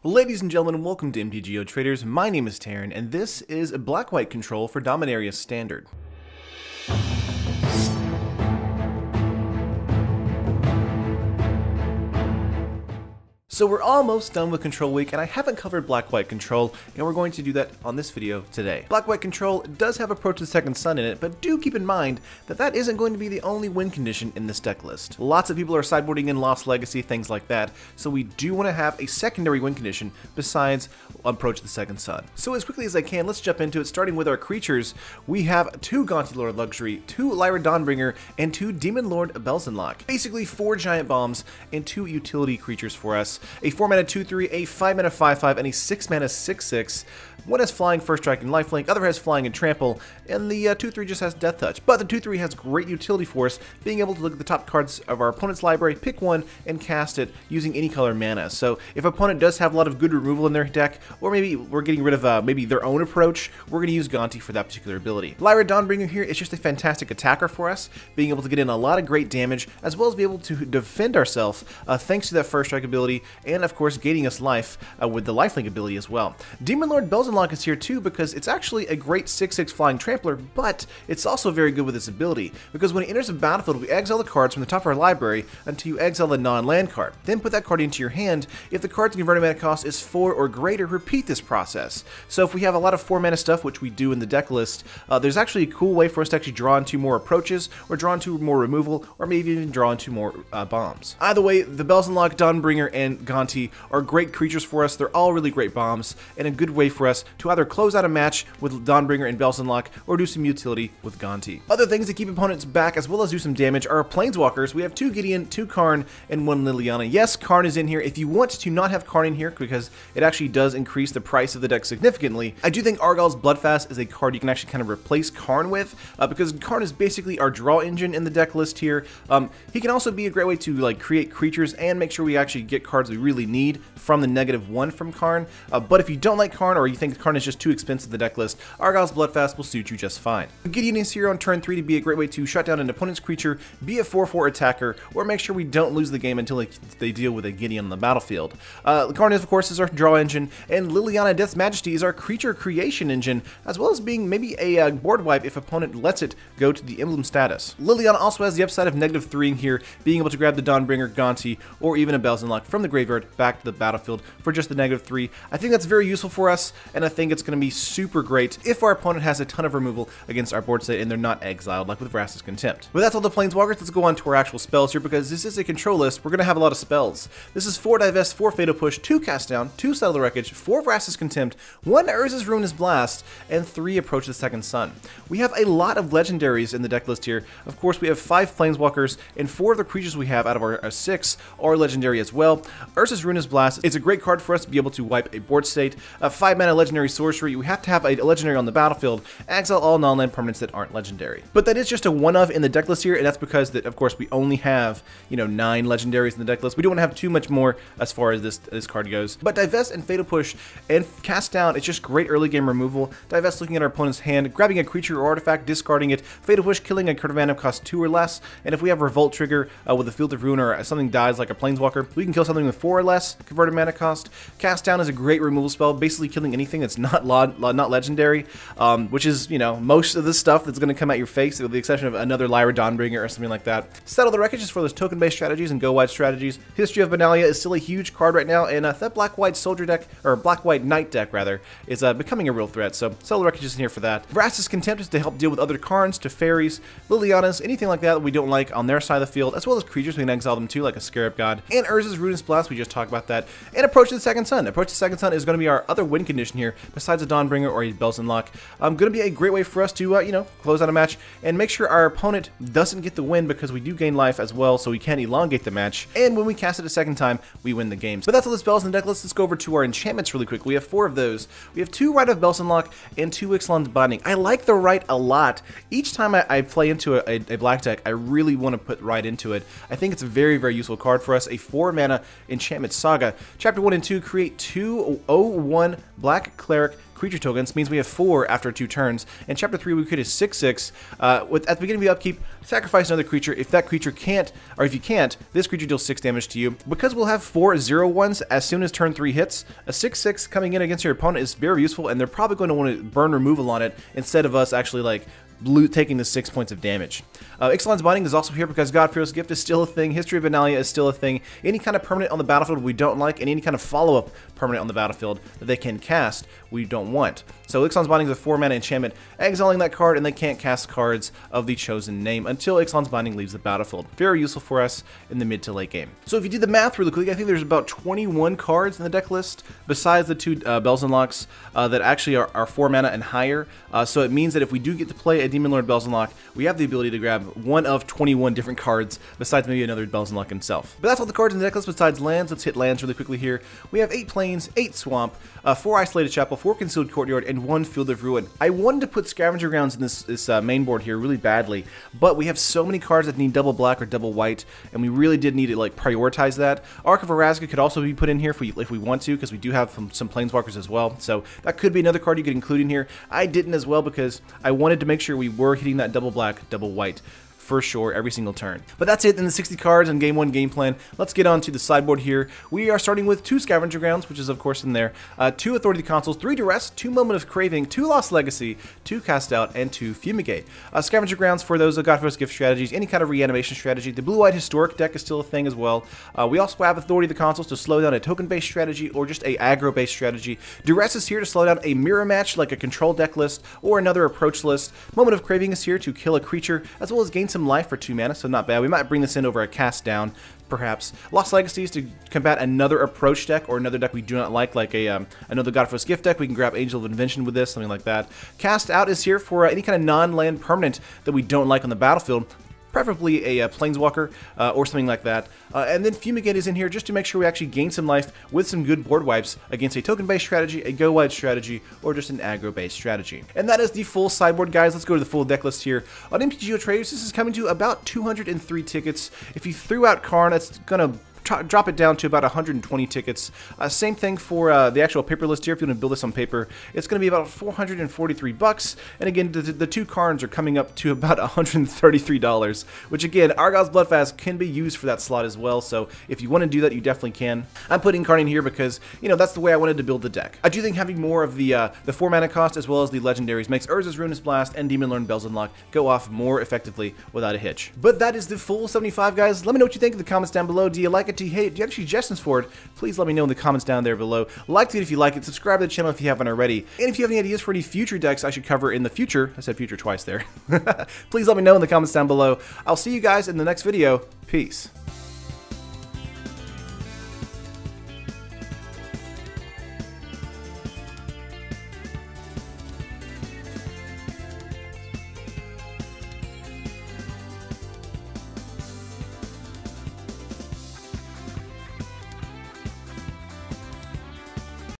Ladies and gentlemen, welcome to MtG Traders. My name is Taryn, and this is a black-white control for Dominaria Standard. So we're almost done with Control Week, and I haven't covered Black-White Control, and we're going to do that on this video today. Black-White Control does have Approach to the Second Sun in it, but do keep in mind that that isn't going to be the only win condition in this deck list. Lots of people are sideboarding in Lost Legacy, things like that, so we do want to have a secondary win condition besides Approach to the Second Sun. So as quickly as I can, let's jump into it, starting with our creatures. We have 2 Gonti Lord Luxury, 2 Lyra Dawnbringer, and 2 Demon Lord Belzenlok. Basically 4 Giant Bombs and 2 utility creatures for us. A 4-mana 2/3, a 5-mana 5/5, and a 6-mana 6/6. One has Flying, First Strike, and Lifelink, other has Flying and Trample, and the 2/3 just has Death Touch. But the 2/3 has great utility for us, being able to look at the top cards of our opponent's library, pick one, and cast it using any color mana. So if opponent does have a lot of good removal in their deck, or maybe we're getting rid of maybe their own approach, we're going to use Gonti for that particular ability. Lyra Dawnbringer here is just a fantastic attacker for us, being able to get in a lot of great damage, as well as be able to defend ourselves thanks to that First Strike ability, and of course gaining us life with the Lifelink ability as well. Demon Lord Belzenlok is here too because it's actually a great 6/6 flying trampler, but it's also very good with its ability, because when it enters the battlefield, we exile the cards from the top of our library until you exile a non-land card. Then put that card into your hand. If the card's converted mana cost is 4 or greater, repeat this process. So if we have a lot of 4-mana stuff, which we do in the deck list, there's actually a cool way for us to actually draw into more approaches, or draw into more removal, or maybe even draw into more bombs. Either way, the Belzenlok, Dawnbringer, and Gonti are great creatures for us. They're all really great bombs, and a good way for us to either close out a match with Dawnbringer and Belzenlok, or do some utility with Gonti. Other things that keep opponents back, as well as do some damage, are Planeswalkers. We have 2 Gideon, 2 Karn, and 1 Liliana. Yes, Karn is in here. If you want to not have Karn in here, because it actually does increase the price of the deck significantly, I do think Argyle's Bloodfast is a card you can actually kind of replace Karn with, because Karn is basically our draw engine in the deck list here. He can also be a great way to create creatures and make sure we actually get cards we really need from the -1 from Karn. But if you don't like Karn, or you think Karn is just too expensive in the deck list, Argyle's Bloodfast will suit you just fine. Gideon is here on turn 3 to be a great way to shut down an opponent's creature, be a 4/4 attacker, or make sure we don't lose the game until they deal with a Gideon on the battlefield. Karn, of course, is our draw engine, and Liliana Death's Majesty is our creature creation engine, as well as being maybe a board wipe if opponent lets it go to the emblem status. Liliana also has the upside of -3 here, being able to grab the Dawnbringer, Gonti, or even a Belzenlok from the graveyard back to the battlefield for just the -3. I think that's very useful for us, and I think it's going to be super great if our opponent has a ton of removal against our board state and they're not exiled, like with Vraska's Contempt. But that's all the Planeswalkers. Let's go on to our actual spells here, because this is a control list. We're going to have a lot of spells. This is 4 Divest, 4 Fatal Push, 2 Cast Down, 2 Settle the Wreckage, 4 Vraska's Contempt, 1 Urza's Ruinous Blast, and 3 Approach to the Second Sun. We have a lot of legendaries in the deck list here. Of course, we have 5 Planeswalkers, and 4 of the creatures we have out of our 6 are legendary as well. Urza's Ruinous Blast is a great card for us to be able to wipe a board state. A 5-mana legendary sorcery. We have to have a legendary on the battlefield. Exile all non-land permanents that aren't legendary. But that is just a one-of in the deck list here, and that's because that, of course, we only have 9 legendaries in the deck list. We don't want to have too much more as far as this card goes. But Divest and Fatal Push and Cast Down, it's just great early game removal. Divest, looking at our opponent's hand, grabbing a creature or artifact, discarding it. Fatal Push, killing a card of mana cost 2 or less. And if we have Revolt trigger with a Field of Ruin, or something dies like a Planeswalker, we can kill something with 4 or less converted mana cost. Cast Down is a great removal spell, basically killing anything that's not legendary, which is, most of the stuff that's going to come at your face, with the exception of another Lyra Dawnbringer or something like that. Settle the Wreckage is for those token-based strategies and go-wide strategies. History of Benalia is still a huge card right now, and that Black-White Soldier deck, or Black-White Knight deck, rather, is becoming a real threat, so Settle the Wreckage is in here for that. Vraska's Contempt is to help deal with other Karns, Teferis, Lilianas, anything like that we don't like on their side of the field, as well as creatures we can exile them to, like a Scarab God, and Urza's Ruinous Blast, we just talked about that, and Approach to the Second Sun. Approach to the Second Sun is going to be our other win condition here, besides a Dawnbringer or a Belzenlok. Going to be a great way for us to, close out a match and make sure our opponent doesn't get the win, because we do gain life as well, so we can elongate the match. And when we cast it a second time, we win the games. But that's all the spells in the deck list. Let's go over to our enchantments really quick. We have 4 of those. We have 2 Rite of Belzenlok and 2 Ixalan's Binding. I like the Rite a lot. Each time I play into a black deck, I really want to put Rite into it. I think it's a very, very useful card for us. A 4-mana enchantment saga. Chapter 1 and 2 create 2/01 Black Cleric creature tokens, means we have 4 after 2 turns. In Chapter 3, we create a 6/6. At the beginning of the upkeep, sacrifice another creature. If that creature can't, or if you can't, this creature deals 6 damage to you. Because we'll have 4 0/1s as soon as turn 3 hits, a 6/6 coming in against your opponent is very useful, and they're probably going to want to burn removal on it instead of us actually like taking the 6 points of damage. Ixalan's Binding is also here because God-Fearless Gift is still a thing, History of Benalia is still a thing, any kind of permanent on the battlefield we don't like, and any kind of follow-up permanent on the battlefield that they can cast we don't want. So Ixalan's Binding is a 4-mana enchantment, exiling that card, and they can't cast cards of the chosen name until Ixalan's Binding leaves the battlefield. Very useful for us in the mid to late game. So if you do the math really quickly, I think there's about 21 cards in the deck list, besides the 2 Bells and Locks that actually are 4-mana and higher. So it means that if we do get to play a Demon Lord Bells and Lock, we have the ability to grab one of 21 different cards, besides maybe another Bells and Lock himself. But that's all the cards in the deck list besides lands. Let's hit lands really quickly here. We have 8 Plains, 8 Swamp, 4 Isolated Chapel, 4 Concealed Courtyard, and 1 Field of Ruin. I wanted to put Scavenger Grounds in this main board here really badly, but we have so many cards that need double black or double white, and we really did need to like prioritize that. Arc of Arazga could also be put in here if we want to, because we do have some Planeswalkers as well, so that could be another card you could include in here. I didn't as well because I wanted to make sure we were hitting that double black, double white for sure every single turn. But that's it in the 60 cards and Game 1 game plan. Let's get on to the sideboard here. We are starting with 2 Scavenger Grounds, which is of course in there, 2 Authority of the Consuls, 3 Duress, 2 Moment of Craving, 2 Lost Legacy, 2 Cast Out, and 2 Fumigate. Scavenger Grounds for those God-Fearless Gift strategies, any kind of reanimation strategy. The Blue-White Historic deck is still a thing as well. We also have Authority of the Consuls to slow down a token-based strategy or just a aggro-based strategy. Duress is here to slow down a mirror match like a control deck list or another approach list. Moment of Craving is here to kill a creature as well as gain some life for 2 mana, so not bad. We might bring this in over a Cast Down, perhaps. Lost Legacies to combat another approach deck or another deck we do not like another God-Fearless Gift deck. We can grab Angel of Invention with this, something like that. Cast Out is here for any kind of non-land permanent that we don't like on the battlefield, preferably a Planeswalker or something like that. And then Fumigate is in here just to make sure we actually gain some life with some good board wipes against a token-based strategy, a go-wide strategy, or just an aggro-based strategy. And that is the full sideboard, guys. Let's go to the full deck list here. On MtG Traders, this is coming to about 203 tickets. If you threw out Karn, that's going to drop it down to about 120 tickets. Same thing for the actual paper list here. If you want to build this on paper, it's going to be about 443 bucks. And again, the 2 Karns are coming up to about $133, which again, Argyle's Bloodfast can be used for that slot as well. So if you want to do that, you definitely can. I'm putting Karn in here because, you know, that's the way I wanted to build the deck. I do think having more of the 4 mana cost as well as the legendaries makes Urza's Ruinous Blast and Demon Lord Bells Unlock go off more effectively without a hitch. But that is the full 75, guys. Let me know what you think in the comments down below. Do you like it? Do you hate it? Do you have suggestions for it? Please let me know in the comments down there below. Like it if you like it. Subscribe to the channel if you haven't already. And if you have any ideas for any future decks I should cover in the future, I said future twice there, please let me know in the comments down below. I'll see you guys in the next video. Peace.